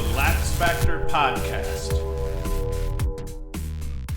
the LaxFactor podcast.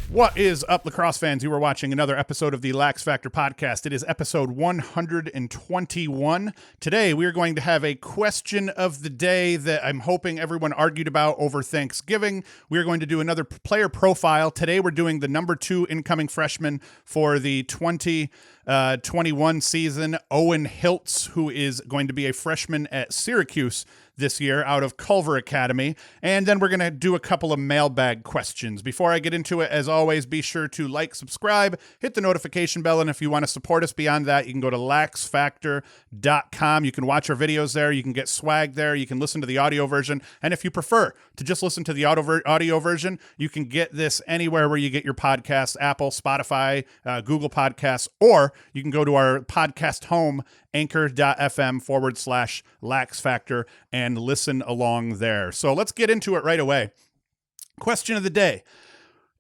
What is up, lacrosse fans? You are watching another episode of the LaxFactor podcast. It is episode 121. Today, we are going to have a question of the day that I'm hoping everyone argued about over Thanksgiving. We are going to do another player profile. Today, we're doing the number 2 incoming freshman for the 2021 season, Owen Hiltz, who is going to be a freshman at Syracuse this year out of Culver Academy. And then we're going to do a couple of mailbag questions. Before I get into it, as always, be sure to like, subscribe, hit the notification bell, and if you want to support us beyond that, you can go to LaxFactor.com. You can watch our videos there, you can get swag there, you can listen to the audio version, and if you prefer to just listen to the audio version, you can get this anywhere where you get your podcasts, Apple, Spotify, Google Podcasts, or you can go to our podcast home, anchor.fm/LaxFactor, and listen along there. So let's get into it right away. Question of the day.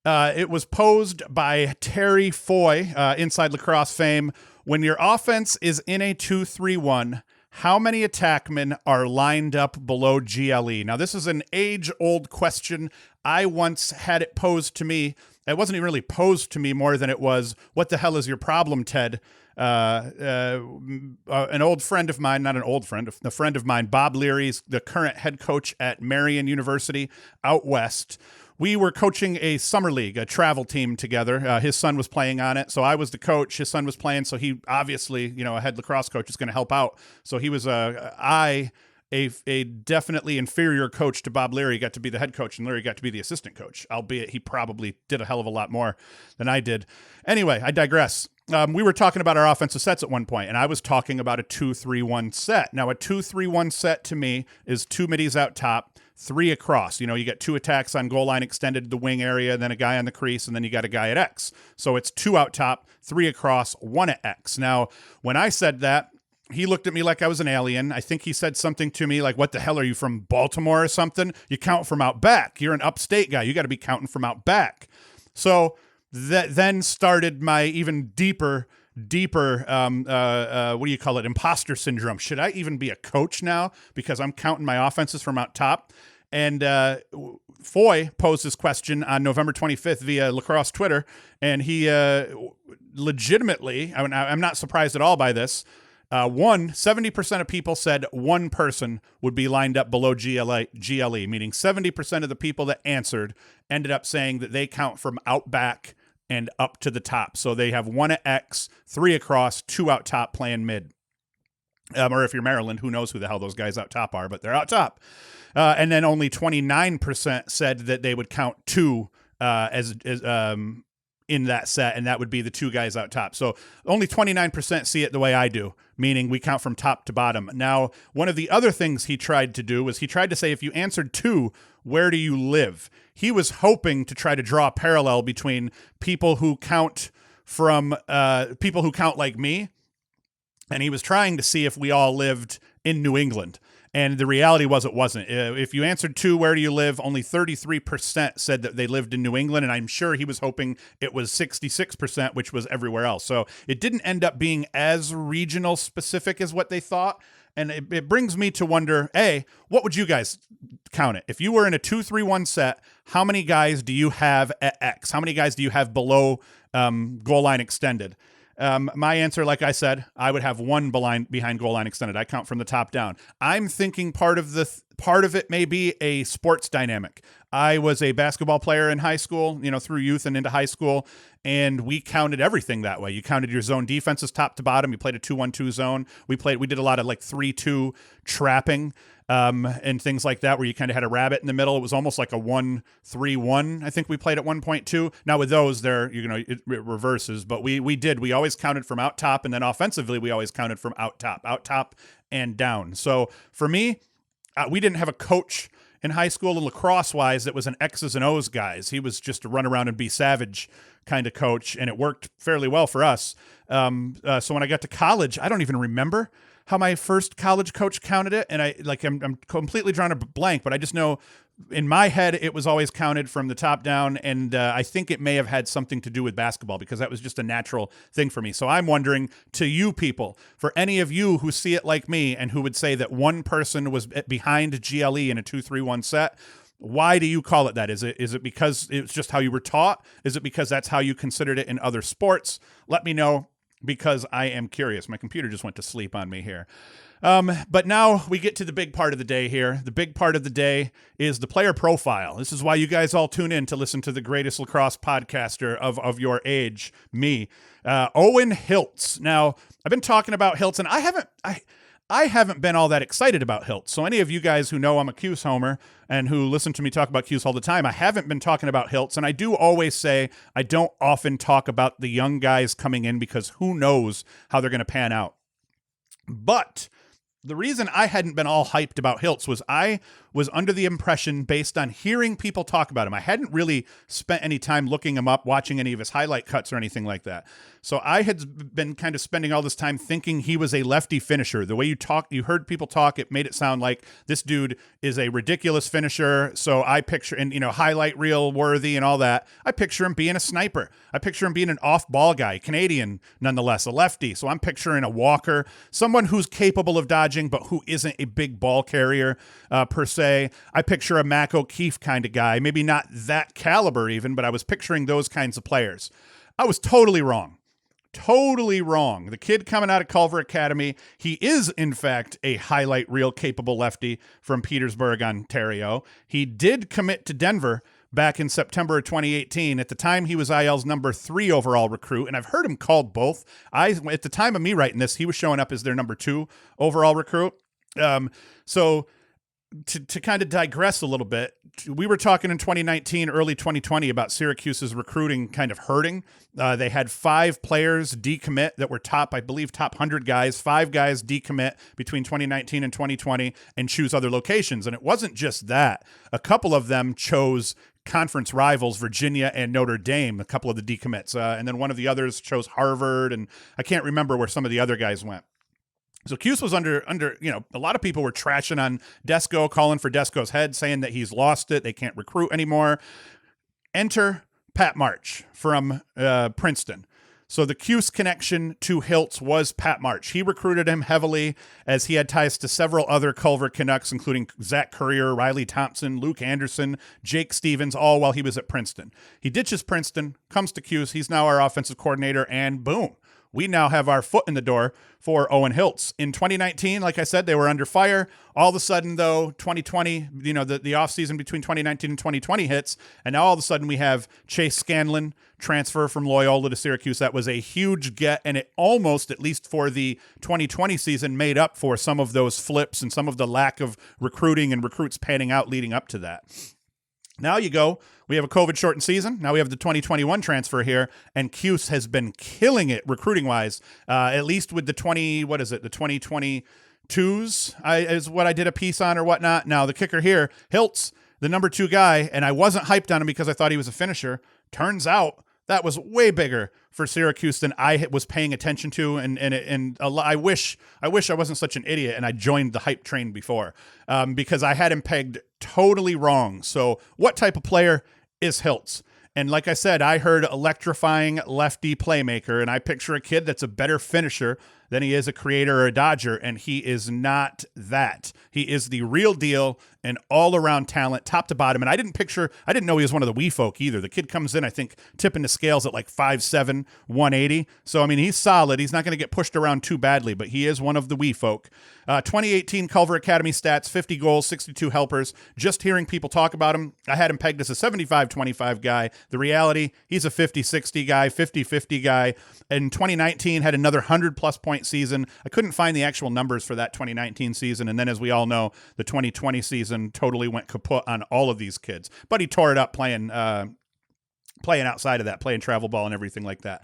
It was posed by Terry Foy, Inside Lacrosse fame. When your offense is in a 2-3-1, how many attackmen are lined up below GLE? Now, this is an age-old question. I once had it posed to me. It wasn't even really posed to me more than it was, what the hell is your problem, Ted? An old friend of mine, not an old friend, a friend of mine, Bob Leary's the current head coach at Marian University out west. We were coaching a summer league, a travel team together. His son was playing on it, so I was the coach. His son was playing, so he obviously, a head lacrosse coach is going to help out. So he was a definitely inferior coach to Bob Leary, got to be the head coach, and Leary got to be the assistant coach, albeit he probably did a hell of a lot more than I did. Anyway, I digress. We were talking about our offensive sets at one point, and I was talking about a 2-3-1 set. Now, a 2-3-1 set to me is 2 middies out top, 3 across. You get 2 attacks on goal line extended to the wing area, then a guy on the crease, and then you got a guy at X. So it's 2 out top, 3 across, 1 at X. Now, when I said that, he looked at me like I was an alien. I think he said something to me like, what the hell, are you from Baltimore or something? You count from out back. You're an upstate guy. You got to be counting from out back. So that then started my even deeper, what do you call it? Imposter syndrome. Should I even be a coach now? Because I'm counting my offenses from out top. And Foy posed this question on November 25th via lacrosse Twitter. And he legitimately, I'm not surprised at all by this. 70% of people said one person would be lined up below GLE, meaning 70% of the people that answered ended up saying that they count from out back and up to the top. So they have 1 at X, 3 across, 2 out top playing mid. Or if you're Maryland, who knows who the hell those guys out top are, but they're out top. And then only 29% said that they would count 2 as in that set, and that would be the 2 guys out top. So only 29% see it the way I do, meaning we count from top to bottom. Now, one of the other things he tried to do was he tried to say, if you answered 2, where do you live? He was hoping to try to draw a parallel between people who count from people who count like me, and he was trying to see if we all lived in New England. And the reality was it wasn't. If you answered 2, where do you live? Only 33% said that they lived in New England, and I'm sure he was hoping it was 66%, which was everywhere else. So it didn't end up being as regional specific as what they thought. And it brings me to wonder, A, what would you guys count it? If you were in a 2-3-1 set, how many guys do you have at X? How many guys do you have below goal line extended? My answer, like I said, I would have 1 behind goal line extended. I count from the top down. I'm thinking part of it may be a sports dynamic. I was a basketball player in high school, through youth and into high school, and we counted everything that way. You counted your zone defenses top to bottom. You played a 2-1-2 zone. We did a lot of like 3-2 trapping. And things like that, where you kind of had a rabbit in the middle. It was almost like a 1-3-1. I think we played at 1.2. Now with those, it reverses, but we always counted from out top, and then offensively we always counted from out top and down. So for me, we didn't have a coach in high school and lacrosse wise that was an X's and O's guys. He was just a run around and be savage kind of coach, and it worked fairly well for us. So when I got to college, I don't even remember how my first college coach counted it, and I'm completely drawing a blank, but I just know in my head it was always counted from the top down, and I think it may have had something to do with basketball because that was just a natural thing for me. So I'm wondering, to you people, for any of you who see it like me and who would say that one person was behind GLE in a 2-3-1 set, why do you call it that? Is it because it's just how you were taught? Is it because that's how you considered it in other sports? Let me know, because I am curious. My computer just went to sleep on me here. But now we get to the big part of the day here. The big part of the day is the player profile. This is why you guys all tune in to listen to the greatest lacrosse podcaster of your age, me, Owen Hiltz. Now, I've been talking about Hiltz, and I haven't been all that excited about Hiltz. So any of you guys who know I'm a Cuse homer and who listen to me talk about Cuse all the time, I haven't been talking about Hiltz. And I do always say I don't often talk about the young guys coming in because who knows how they're going to pan out. But the reason I hadn't been all hyped about Hiltz was I was under the impression, based on hearing people talk about him, I hadn't really spent any time looking him up, watching any of his highlight cuts or anything like that. So I had been kind of spending all this time thinking he was a lefty finisher. The way you heard people talk, it made it sound like this dude is a ridiculous finisher. So I picture, and highlight reel worthy and all that. I picture him being a sniper. I picture him being an off-ball guy, Canadian nonetheless, a lefty. So I'm picturing a walker, someone who's capable of dodging, but who isn't a big ball carrier per se. I picture a Mac O'Keefe kind of guy, maybe not that caliber even, but I was picturing those kinds of players. I was totally wrong. Totally wrong. The kid coming out of Culver Academy, he is, in fact, a highlight reel capable lefty from Petersburg, Ontario. He did commit to Denver back in September of 2018. At the time, he was IL's number 3 overall recruit, and I've heard him called both. At the time of me writing this, he was showing up as their number 2 overall recruit. So to kind of digress a little bit, we were talking in 2019, early 2020 about Syracuse's recruiting kind of hurting. They had 5 players decommit that were top 100 guys, 5 guys decommit between 2019 and 2020 and choose other locations. And it wasn't just that. A couple of them chose conference rivals, Virginia and Notre Dame, a couple of the decommits. And then one of the others chose Harvard, and I can't remember where some of the other guys went. So Cuse was under, a lot of people were trashing on Desko, calling for Desko's head, saying that he's lost it. They can't recruit anymore. Enter Pat March from Princeton. So the Cuse connection to Hiltz was Pat March. He recruited him heavily as he had ties to several other Culver Canucks, including Zach Currier, Riley Thompson, Luke Anderson, Jake Stevens, all while he was at Princeton. He ditches Princeton, comes to Cuse. He's now our offensive coordinator, and boom, we now have our foot in the door for Owen Hiltz. In 2019, like I said, they were under fire. All of a sudden, though, 2020, the offseason between 2019 and 2020 hits, and now all of a sudden we have Chase Scanlon transfer from Loyola to Syracuse. That was a huge get, and it almost, at least for the 2020 season, made up for some of those flips and some of the lack of recruiting and recruits panning out leading up to that. Now we have a COVID-shortened season. Now we have the 2021 transfer here, and Cuse has been killing it recruiting-wise, at least with the 2022s is what I did a piece on or whatnot. Now the kicker here, Hiltz, the number 2 guy, and I wasn't hyped on him because I thought he was a finisher. Turns out that was way bigger for Syracuse than I was paying attention to, and I wish I wasn't such an idiot and I joined the hype train before, because I had him pegged totally wrong. So what type of player is Hiltz? And like I said, I heard electrifying lefty playmaker, and I picture a kid that's a better finisher than he is a creator or a dodger, and he is not that. He is the real deal, an all-around talent, top to bottom. And I didn't know he was one of the wee folk either. The kid comes in, I think, tipping the scales at like 5'7", 180. So, I mean, he's solid. He's not going to get pushed around too badly, but he is one of the wee folk. 2018 Culver Academy stats, 50 goals, 62 helpers. Just hearing people talk about him, I had him pegged as a 75-25 guy. The reality, he's a 50-60 guy, 50-50 guy. In 2019, had another 100-plus point season. I couldn't find the actual numbers for that 2019 season. And then, as we all know, the 2020 season totally went kaput on all of these kids. But he tore it up playing outside of that, playing travel ball and everything like that.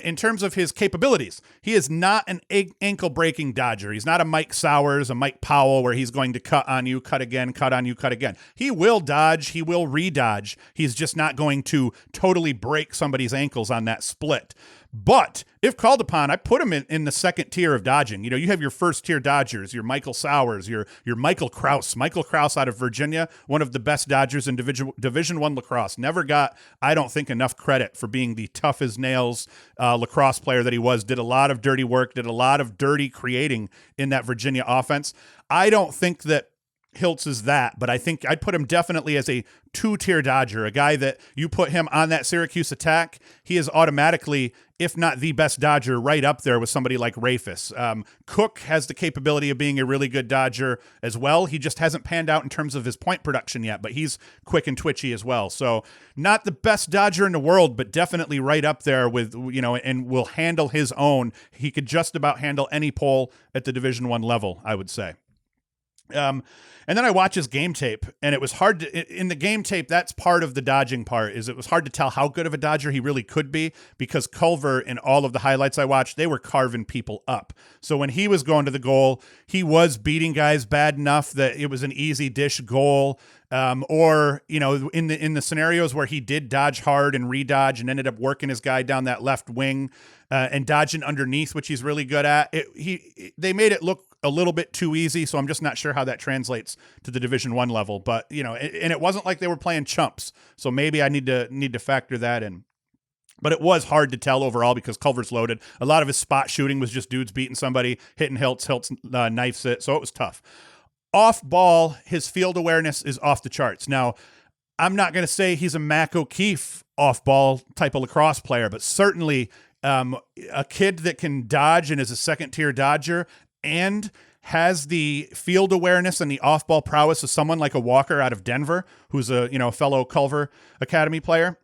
In terms of his capabilities, he is not an ankle-breaking dodger. He's not a Mike Sowers, a Mike Powell, where he's going to cut on you, cut again, cut on you, cut again. He will dodge. He will re-dodge. He's just not going to totally break somebody's ankles on that split. But if called upon, I put him in the second tier of dodging. You have your first tier dodgers, your Michael Sowers, your Michael Kraus. Michael Kraus out of Virginia, one of the best dodgers in Division I lacrosse. Never got, I don't think, enough credit for being the tough as nails lacrosse player that he was. Did a lot of dirty work, did a lot of dirty creating in that Virginia offense. I don't think that Hiltz is that, but I think I'd put him definitely as a 2-tier dodger, a guy that you put him on that Syracuse attack, he is automatically, if not the best dodger, right up there with somebody like Rafus. Cook has the capability of being a really good dodger as well. He just hasn't panned out in terms of his point production yet, but he's quick and twitchy as well. So not the best dodger in the world, but definitely right up there with, and will handle his own. He could just about handle any pole at the Division I level, I would say. And then I watch his game tape, and it was hard to, in the game tape, that's part of the dodging part, is it was hard to tell how good of a dodger he really could be, because Culver, in all of the highlights I watched, they were carving people up. So when he was going to the goal, he was beating guys bad enough that it was an easy dish goal. Or, in the scenarios where he did dodge hard and redodge and ended up working his guy down that left wing, and dodging underneath, which he's really good at, they made it look a little bit too easy. So I'm just not sure how that translates to the Division I level, but and it wasn't like they were playing chumps. So maybe I need to factor that in. But it was hard to tell overall because Culver's loaded. A lot of his spot shooting was just dudes beating somebody, hitting Hiltz. Hiltz knifes it. So it was tough. Off ball, his field awareness is off the charts. Now, I'm not going to say he's a Mac O'Keefe off ball type of lacrosse player, but certainly a kid that can dodge and is a second tier dodger and has the field awareness and the off ball prowess of someone like a Walker out of Denver, who's a fellow Culver Academy player.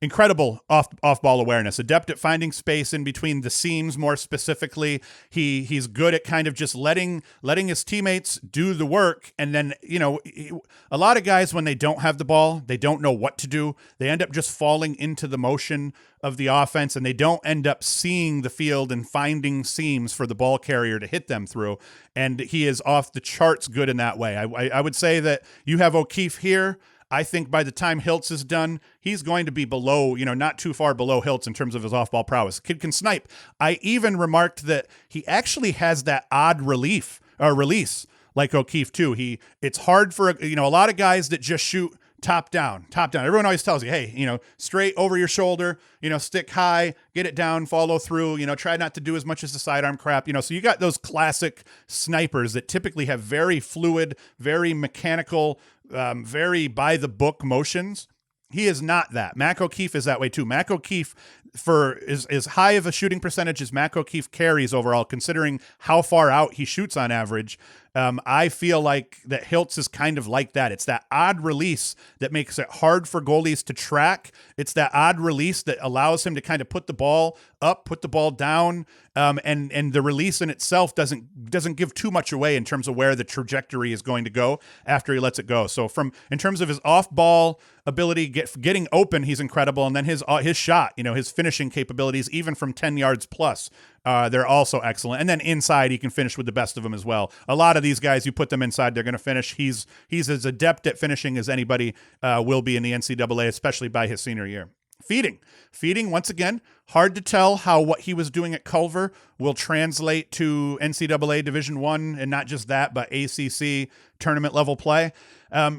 Incredible off ball awareness, adept at finding space in between the seams. More specifically, he's good at kind of just letting his teammates do the work. And then, a lot of guys, when they don't have the ball, they don't know what to do. They end up just falling into the motion of the offense, and they don't end up seeing the field and finding seams for the ball carrier to hit them through. And he is off the charts good in that way. I would say that you have O'Keefe here. I think by the time Hiltz is done, he's going to be below, not too far below Hiltz in terms of his off-ball prowess. Kid can snipe. I even remarked that he actually has that odd release like O'Keefe too. It's hard for, a lot of guys that just shoot top down. Everyone always tells you, hey, straight over your shoulder, stick high, get it down, follow through, try not to do as much as the sidearm crap, so you got those classic snipers that typically have very fluid, very mechanical, very by the book motions. He is not that. Mac O'Keefe is that way too. Mac O'Keefe, for as high of a shooting percentage as Mac O'Keefe carries overall, considering how far out he shoots on average, I feel like that Hiltz is kind of like that. It's that odd release that makes it hard for goalies to track. It's that odd release that allows him to kind of put the ball up, put the ball down, and the release in itself doesn't give too much away in terms of where the trajectory is going to go after he lets it go. So in terms of his off-ball ability, getting open, he's incredible, and then his shot, his finishing capabilities, even from 10 yards plus, they're also excellent. And then inside, he can finish with the best of them as well. A lot of these guys, you put them inside, they're going to finish. He's as adept at finishing as anybody will be in the NCAA, especially by his senior year. Feeding, once again, hard to tell how what he was doing at Culver will translate to NCAA Division I, and not just that, but ACC tournament level play.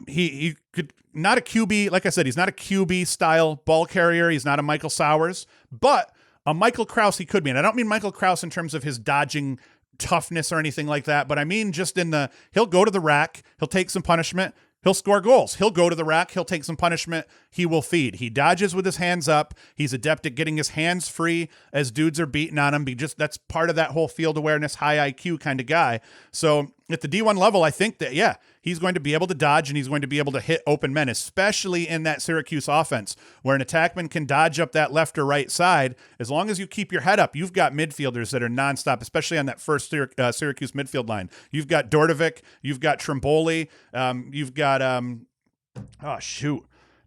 He could not a QB, like I said, he's not a QB style ball carrier. He's not a Michael Sowers, but a Michael Kraus he could be. And I don't mean Michael Kraus in terms of his dodging toughness or anything like that, but I mean just he'll go to the rack, he'll take some punishment, he'll score goals. He'll go to the rack, he'll take some punishment, he will feed. He dodges with his hands up. He's adept at getting his hands free as dudes are beating on him. That's part of that whole field awareness, high IQ kind of guy. So at the D1 level, I think that, he's going to be able to dodge and he's going to be able to hit open men, especially in that Syracuse offense where an attackman can dodge up that left or right side. As long as you keep your head up, you've got midfielders that are nonstop, especially on that first Syracuse midfield line. You've got Dordovic, you've got Trimboli, you've got,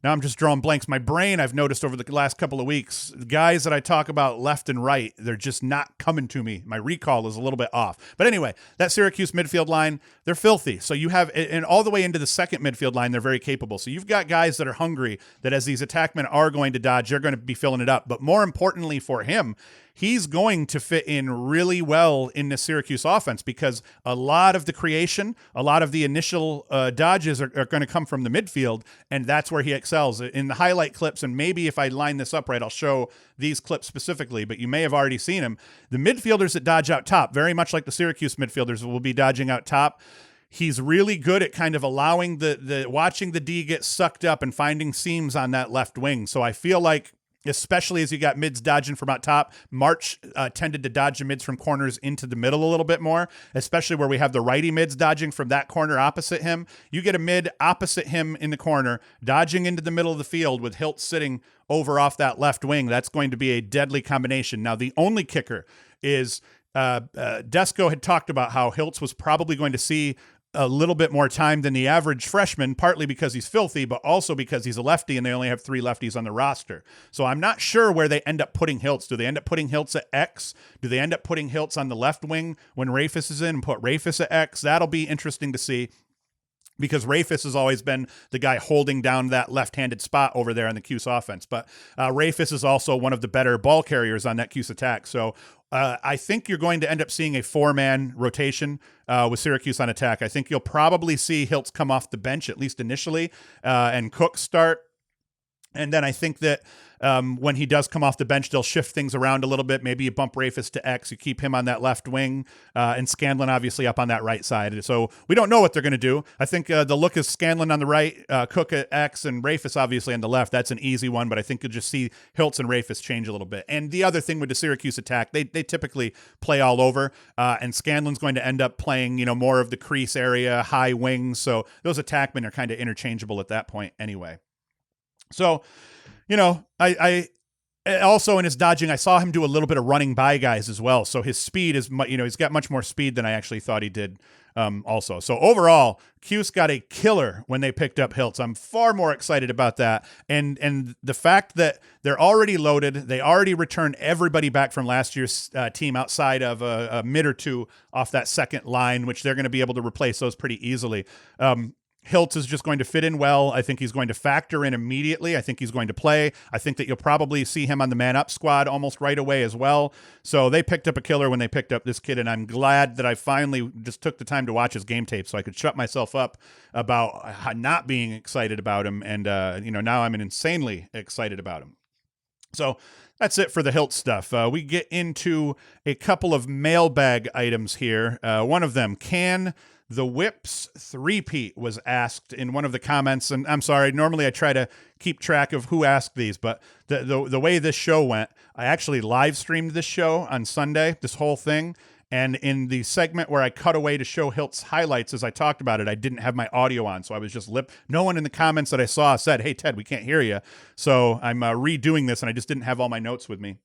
Now I'm just drawing blanks. My brain, I've noticed over the last couple of weeks, the guys that I talk about left and right, they're just not coming to me. My recall is a little bit off. But anyway, that Syracuse midfield line, they're filthy. So you have, and all the way into the second midfield line, they're very capable. So you've got guys that are hungry, that as these attackmen are going to dodge, they're going to be filling it up. But more importantly for him, he's going to fit in really well in the Syracuse offense because a lot of the creation, a lot of the initial dodges are going to come from the midfield, and that's where he excels. In the highlight clips, and maybe if I line this up right, I'll show these clips specifically, but you may have already seen him. The midfielders that dodge out top, very much like the Syracuse midfielders will be dodging out top. He's really good at kind of allowing the watching the D get sucked up and finding seams on that left wing. So I feel like, especially as you got mids dodging from out top, March tended to dodge the mids from corners into the middle a little bit more, especially where we have the righty mids dodging from that corner opposite him. You get a mid opposite him in the corner, dodging into the middle of the field with Hiltz sitting over off that left wing. That's going to be a deadly combination. Now, the only kicker is Desko had talked about how Hiltz was probably going to see a little bit more time than the average freshman, partly because he's filthy, but also because he's a lefty and they only have 3 lefties on the roster. So I'm not sure where they end up putting Hiltz. Do they end up putting Hiltz at X? Do they end up putting Hiltz on the left wing when Rafis is in and put Rafis at X? That'll be interesting to see, because Rafis has always been the guy holding down that left-handed spot over there on the Cuse offense. But Rafis is also one of the better ball carriers on that Cuse attack. So I think you're going to end up seeing a 4-man rotation with Syracuse on attack. I think you'll probably see Hiltz come off the bench, at least initially, and Cook start. And then I think that when he does come off the bench, they'll shift things around a little bit. Maybe you bump Rafis to X, you keep him on that left wing, and Scanlon obviously up on that right side. So we don't know what they're going to do. I think the look is Scanlon on the right, Cook at X, and Rafis obviously on the left. That's an easy one, but I think you'll just see Hiltz and Rafis change a little bit. And the other thing with the Syracuse attack, they typically play all over, and Scanlon's going to end up playing, more of the crease area, high wings. So those attackmen are kind of interchangeable at that point anyway. So, I also in his dodging, I saw him do a little bit of running by guys as well. So his speed is, he's got much more speed than I actually thought he did also. So overall, Cuse got a killer when they picked up Hiltz. I'm far more excited about that. And the fact that they're already loaded, they already returned everybody back from last year's team outside of a mid or two off that second line, which they're going to be able to replace those pretty easily. Hiltz is just going to fit in well. I think he's going to factor in immediately. I think he's going to play. I think that you'll probably see him on the man-up squad almost right away as well. So they picked up a killer when they picked up this kid, and I'm glad that I finally just took the time to watch his game tape so I could shut myself up about not being excited about him. And, now I'm insanely excited about him. So that's it for the Hiltz stuff. We get into a couple of mailbag items here. One of them, can the Whips three-peat, was asked in one of the comments, and I'm sorry, normally I try to keep track of who asked these, but the way this show went, I actually live streamed this show on Sunday, this whole thing, and in the segment where I cut away to show Hiltz highlights as I talked about it, I didn't have my audio on, so I was just no one in the comments that I saw said, "Hey, Ted, we can't hear you," so I'm redoing this, and I just didn't have all my notes with me.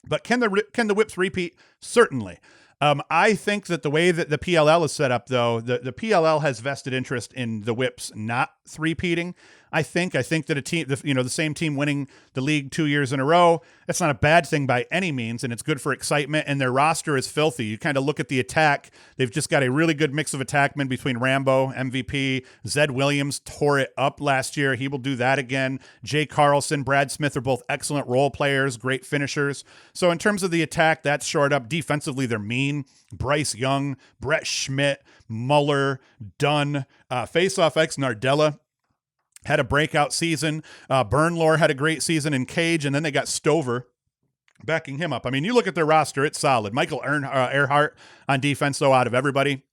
But can the Whips repeat? Certainly. I think that the way that the PLL is set up, though, the PLL has vested interest in the Whips not three-peating. I think that a team, the same team winning the league 2 years in a row, that's not a bad thing by any means, and it's good for excitement, and their roster is filthy. You kind of look at the attack. They've just got a really good mix of attackmen between Rambo, MVP, Zed Williams tore it up last year. He will do that again. Jay Carlson, Brad Smith are both excellent role players, great finishers. So in terms of the attack, that's shored up. Defensively, they're mean. Bryce Young, Brett Schmidt, Muller, Dunn, Faceoff X Nardella had a breakout season. Bernlor had a great season in Cage, and then they got Stover backing him up. I mean, you look at their roster, it's solid. Michael Earhart on defense, though, out of everybody.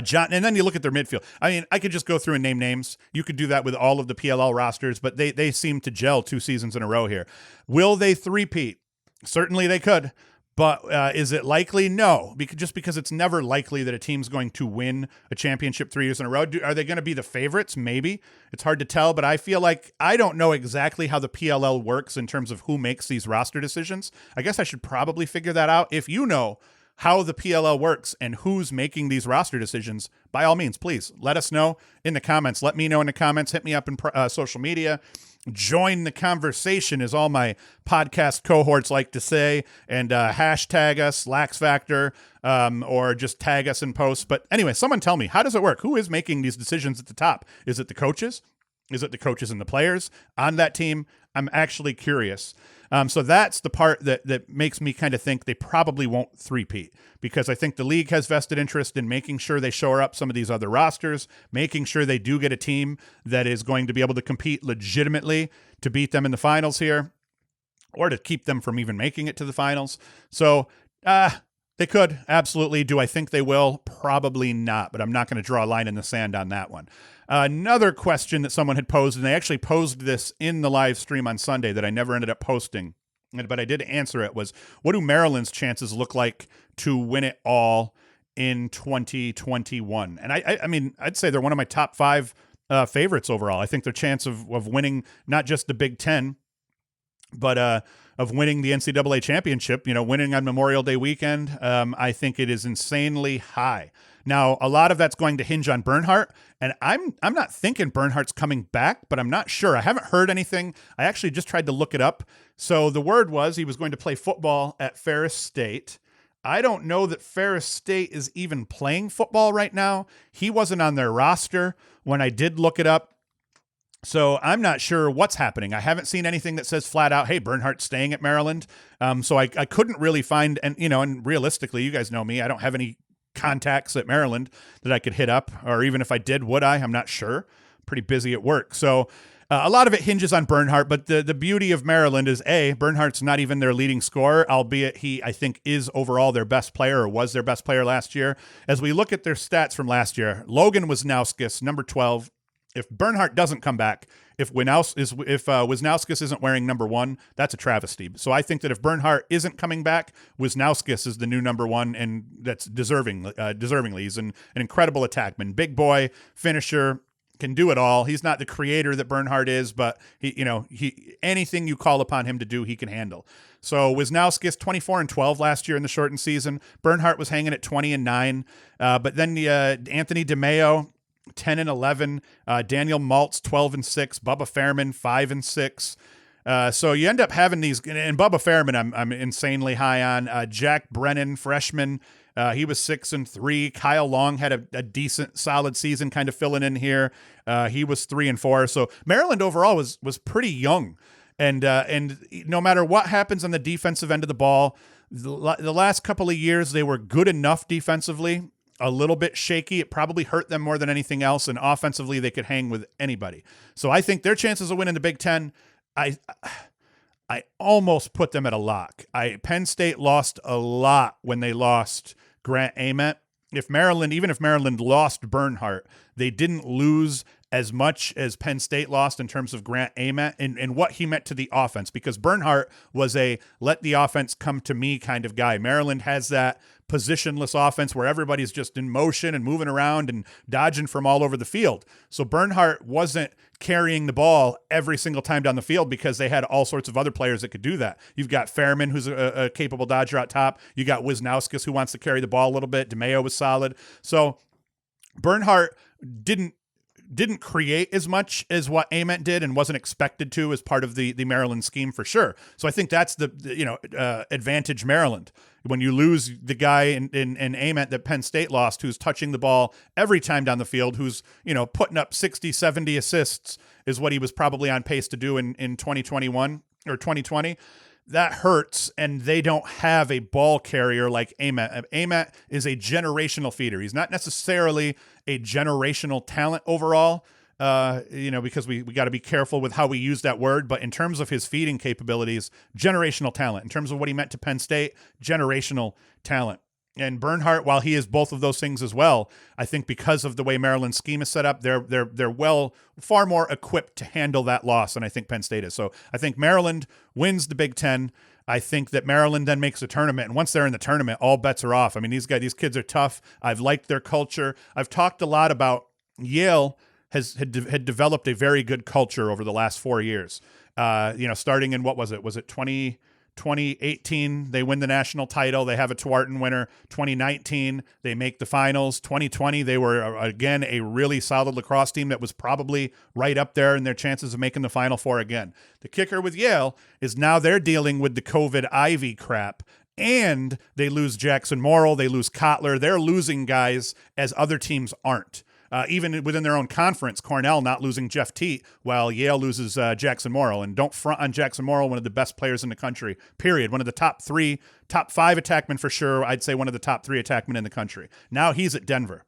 John, and then you look at their midfield. I mean, I could just go through and name names. You could do that with all of the PLL rosters, but they seem to gel 2 seasons in a row here. Will they three-peat? Certainly they could. But is it likely? No, because it's never likely that a team's going to win a championship 3 years in a row. Are they going to be the favorites? Maybe. It's hard to tell, but I feel like I don't know exactly how the PLL works in terms of who makes these roster decisions. I guess I should probably figure that out. If you know how the PLL works and who's making these roster decisions, by all means, please let us know in the comments. Let me know in the comments. Hit me up in social media. Join the conversation, as all my podcast cohorts like to say, and hashtag us, LaxFactor, or just tag us in posts. But anyway, someone tell me, how does it work? Who is making these decisions at the top? Is it the coaches? Is it the coaches and the players on that team? I'm actually curious. So that's the part that makes me kind of think they probably won't three-peat, because I think the league has vested interest in making sure they shore up some of these other rosters, making sure they do get a team that is going to be able to compete legitimately to beat them in the finals here, or to keep them from even making it to the finals. So they could, absolutely. Do I think they will? Probably not, but I'm not going to draw a line in the sand on that one. Another question that someone had posed, and they actually posed this in the live stream on Sunday that I never ended up posting, but I did answer it, was what do Maryland's chances look like to win it all in 2021? And I mean, I'd say they're one of my top 5 favorites overall. I think their chance of winning not just the Big Ten, but of winning the NCAA championship, winning on Memorial Day weekend, I think it is insanely high. Now, a lot of that's going to hinge on Bernhardt, and I'm not thinking Bernhardt's coming back, but I'm not sure. I haven't heard anything. I actually just tried to look it up. So the word was he was going to play football at Ferris State. I don't know that Ferris State is even playing football right now. He wasn't on their roster when I did look it up. So I'm not sure what's happening. I haven't seen anything that says flat out, hey, Bernhardt's staying at Maryland. So I couldn't really find, and realistically, you guys know me, I don't have any contacts at Maryland that I could hit up, or even if I did, would I? I'm not sure. Pretty busy at work. So a lot of it hinges on Bernhardt, but the beauty of Maryland is, Bernhardt's not even their leading scorer, albeit he, I think, is overall their best player, or was their best player last year. As we look at their stats from last year, Logan Wisnauskas, number 12. If Bernhardt doesn't come back, if Wisnauskas isn't wearing number 1, that's a travesty. So I think that if Bernhardt isn't coming back, Wisnauskas is the new number 1, and that's deservingly. He's an incredible attackman, big boy, finisher, can do it all. He's not the creator that Bernhardt is, but he anything you call upon him to do, he can handle. So Wisnauskas 24-12 last year in the shortened season. Bernhardt was hanging at 20-9, but then Anthony DeMeo, 10-11, Daniel Maltz 12-6, Bubba Fairman 5-6. So you end up having these, and Bubba Fairman I'm insanely high on. Jack Brennan, freshman, he was 6-3. Kyle Long had a decent, solid season, kind of filling in here. He was 3-4. So Maryland overall was pretty young, and no matter what happens on the defensive end of the ball, the last couple of years they were good enough defensively. A little bit shaky. It probably hurt them more than anything else, and offensively they could hang with anybody. So I think their chances of winning the Big Ten, I almost put them at a lock. Penn State lost a lot when they lost Grant Ament. Even if Maryland lost Bernhardt, they didn't lose as much as Penn State lost in terms of Grant Ament and what he meant to the offense, because Bernhardt was a let the offense come to me kind of guy. Maryland has that positionless offense where everybody's just in motion and moving around and dodging from all over the field. So Bernhardt wasn't carrying the ball every single time down the field because they had all sorts of other players that could do that. You've got Fairman, who's a capable dodger out top. You got Wisnauskas, who wants to carry the ball a little bit. DeMeo was solid. So Bernhardt didn't create as much as what Ament did and wasn't expected to as part of the Maryland scheme for sure. So I think that's the advantage Maryland. When you lose the guy in Ament that Penn State lost, who's touching the ball every time down the field, who's, putting up 60, 70 assists is what he was probably on pace to do in 2021 or 2020. That hurts, and they don't have a ball carrier like Ament. Ament is a generational feeder. He's not necessarily a generational talent overall, because we got to be careful with how we use that word. But in terms of his feeding capabilities, generational talent. In terms of what he meant to Penn State, generational talent. And Bernhardt, while he is both of those things as well, I think because of the way Maryland's scheme is set up, they're far more equipped to handle that loss than I think Penn State is. So I think Maryland wins the Big Ten. I think that Maryland then makes the tournament, and once they're in the tournament, all bets are off. I mean, these kids are tough. I've liked their culture. I've talked a lot about Yale had developed a very good culture over the last 4 years. Starting in, what was it? Was it 2012 2018, they win the national title. They have a Tewaaraton winner. 2019, they make the finals. 2020, they were, again, a really solid lacrosse team that was probably right up there in their chances of making the Final Four again. The kicker with Yale is now they're dealing with the COVID Ivy crap, and they lose Jackson Morrill. They lose Kotler. They're losing guys as other teams aren't. Even within their own conference, Cornell not losing Jeff Teat, while Yale loses Jackson Morrill. And don't front on Jackson Morrill, one of the best players in the country, period. One of the top 5 attackmen for sure. I'd say one of the top 3 attackmen in the country. Now he's at Denver.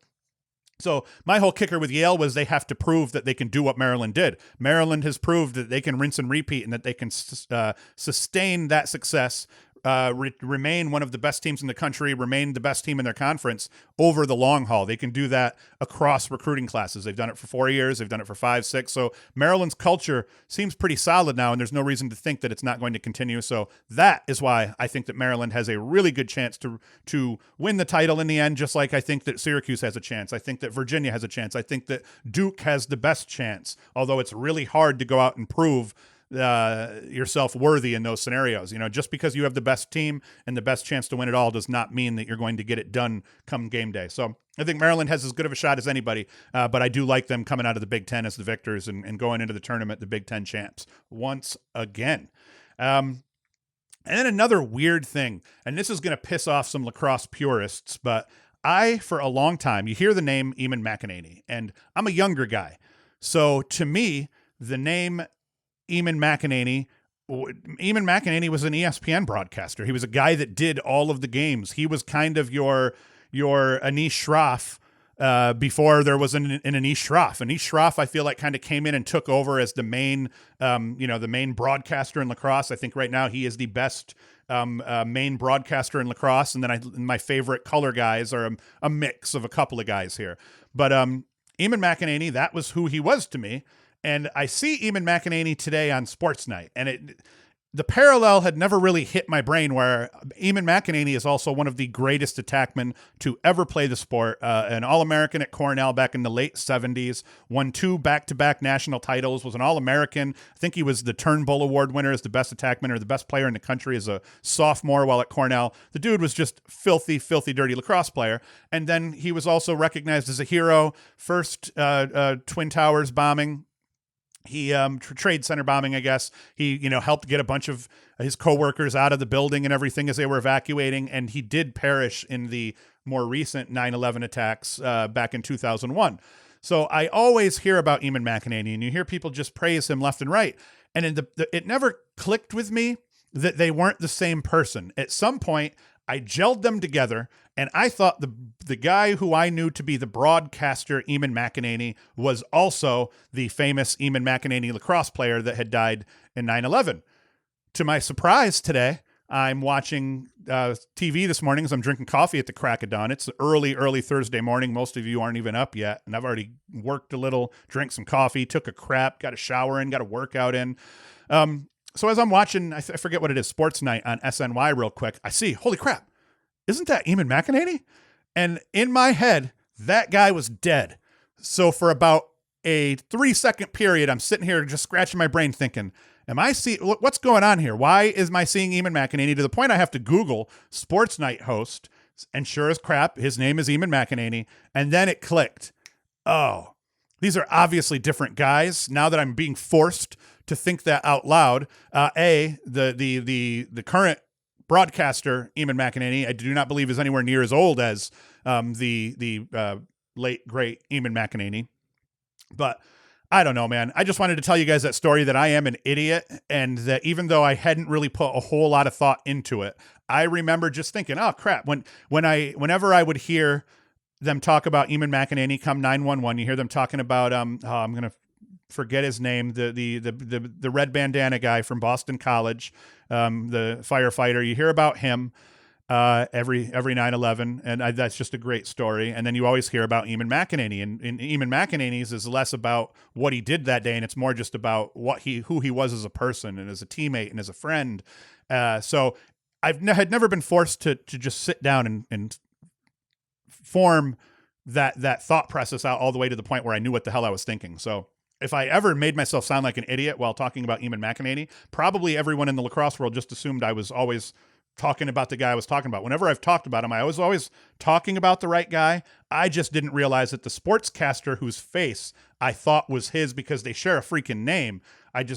So my whole kicker with Yale was they have to prove that they can do what Maryland did. Maryland has proved that they can rinse and repeat and that they can sustain that success, remain one of the best teams in the country, remain the best team in their conference over the long haul. They can do that across recruiting classes. They've done it for 4 years. They've done it for 5, 6. So Maryland's culture seems pretty solid now, and there's no reason to think that it's not going to continue. So that is why I think that Maryland has a really good chance to win the title in the end, just like I think that Syracuse has a chance. I think that Virginia has a chance. I think that Duke has the best chance, although it's really hard to go out and prove yourself worthy in those scenarios. Just because you have the best team and the best chance to win it all does not mean that you're going to get it done come game day. So I think Maryland has as good of a shot as anybody, but I do like them coming out of the Big Ten as the victors and going into the tournament, the Big Ten champs once again. And then another weird thing, and this is going to piss off some lacrosse purists, but for a long time, you hear the name Eamon McEnany, and I'm a younger guy. So to me, the name Eamon McEnany was an ESPN broadcaster. He was a guy that did all of the games. He was kind of your Anish Shroff before there was an Anish Shroff. Anish Shroff, I feel like, kind of came in and took over as the main broadcaster in lacrosse. I think right now he is the best main broadcaster in lacrosse. And then my favorite color guys are a mix of a couple of guys here. But Eamon McEnany, that was who he was to me. And I see Eamon McEnany today on Sports Night, and the parallel had never really hit my brain, where Eamon McEnany is also one of the greatest attackmen to ever play the sport, an All-American at Cornell back in the late 70s, won 2 back-to-back national titles, was an All-American. I think he was the Turnbull Award winner as the best attackman or the best player in the country as a sophomore while at Cornell. The dude was just filthy, filthy, dirty lacrosse player. And then he was also recognized as a hero, first Twin Towers bombing. He trade center bombing, I guess. He, helped get a bunch of his coworkers out of the building and everything as they were evacuating. And he did perish in the more recent 9/11 attacks back in 2001. So I always hear about Eamon McEnany, and you hear people just praise him left and right. And it never clicked with me that they weren't the same person. At some point, I gelled them together, and I thought the guy who I knew to be the broadcaster, Eamon McEnany, was also the famous Eamon McEnany lacrosse player that had died in 9/11. To my surprise today, I'm watching TV this morning as I'm drinking coffee at the crack of dawn. It's early Thursday morning. Most of you aren't even up yet, and I've already worked a little, drank some coffee, took a crap, got a shower in, got a workout in. So as I'm watching, I forget what it is, Sports Night on SNY real quick, I see, holy crap, isn't that Eamon McEnany? And in my head, that guy was dead. So for about a 3-second period, I'm sitting here just scratching my brain thinking, what's going on here? Why am I seeing Eamon McEnany? To the point I have to Google Sports Night host, and sure as crap, his name is Eamon McEnany. And then it clicked. Oh, these are obviously different guys. Now that I'm being forced to think that out loud, the current broadcaster, Eamon McEnany, I do not believe is anywhere near as old as the late, great Eamon McEnany. But I don't know, man. I just wanted to tell you guys that story, that I am an idiot, and that even though I hadn't really put a whole lot of thought into it, I remember just thinking, oh, crap. Whenever I would hear them talk about Eamon McEnany come 911, you hear them talking about, I'm going to forget his name, the red bandana guy from Boston College, the firefighter. You hear about him every 9/11, and that's just a great story. And then you always hear about Eamon McEnany, and Eamon McEnany's is less about what he did that day, and it's more just about who he was as a person and as a teammate and as a friend. So had never been forced to just sit down and form that thought process out all the way to the point where I knew what the hell I was thinking. So if I ever made myself sound like an idiot while talking about Eamon McEnany, probably everyone in the lacrosse world just assumed I was always talking about the guy I was talking about. Whenever I've talked about him, I was always talking about the right guy. I just didn't realize that the sportscaster whose face I thought was his because they share a freaking name, I'm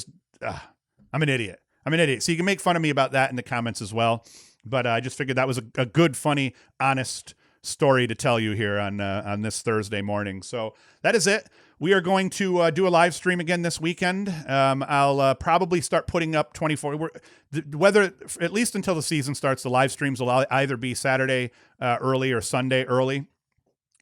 an idiot. I'm an idiot. So you can make fun of me about that in the comments as well. But I just figured that was a good, funny, honest story to tell you here on this Thursday morning. So that is it. We are going to do a live stream again this weekend. I'll probably start putting up 24. Whether at least until the season starts, the live streams will either be Saturday early or Sunday early.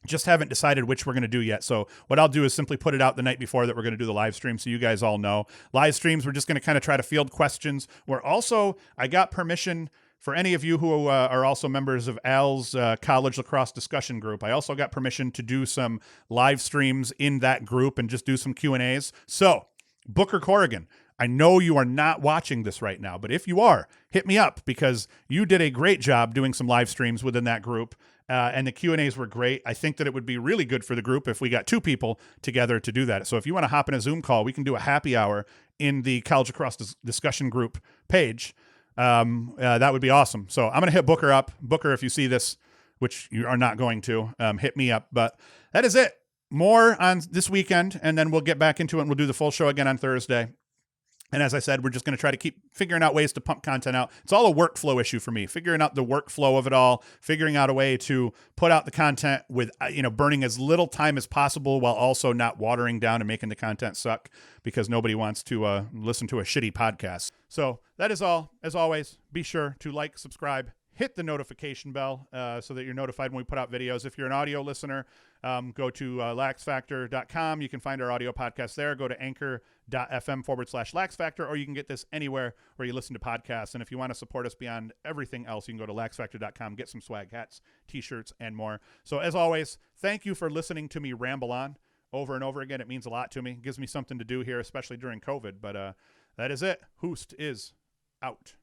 Just haven't decided which we're going to do yet. So what I'll do is simply put it out the night before that we're going to do the live stream, so you guys all know. Live streams, we're just going to kind of try to field questions. I got permission for any of you who are also members of Al's college lacrosse discussion group. I also got permission to do some live streams in that group and just do some Q&As. So Booker Corrigan, I know you are not watching this right now, but if you are, hit me up because you did a great job doing some live streams within that group. And the Q&As were great. I think that it would be really good for the group if we got 2 people together to do that. So if you want to hop in a Zoom call, we can do a happy hour in the college lacrosse discussion group page. That would be awesome. So I'm going to hit Booker up. Booker, if you see this, which you are not going to, hit me up. But that is it. More on this weekend, and then we'll get back into it, and we'll do the full show again on Thursday. And as I said, we're just going to try to keep figuring out ways to pump content out. It's all a workflow issue for me, figuring out the workflow of it all, figuring out a way to put out the content with, burning as little time as possible while also not watering down and making the content suck because nobody wants to listen to a shitty podcast. So that is all. As always, be sure to like, subscribe, hit the notification bell so that you're notified when we put out videos. If you're an audio listener, go to LaxFactor.com. You can find our audio podcast there. Go to anchor.fm/LaxFactor, or you can get this anywhere where you listen to podcasts. And if you want to support us beyond everything else, you can go to LaxFactor.com, get some swag, hats, T-shirts, and more. So as always, thank you for listening to me ramble on over and over again. It means a lot to me. It gives me something to do here, especially during COVID. But that is it. Hoost is out.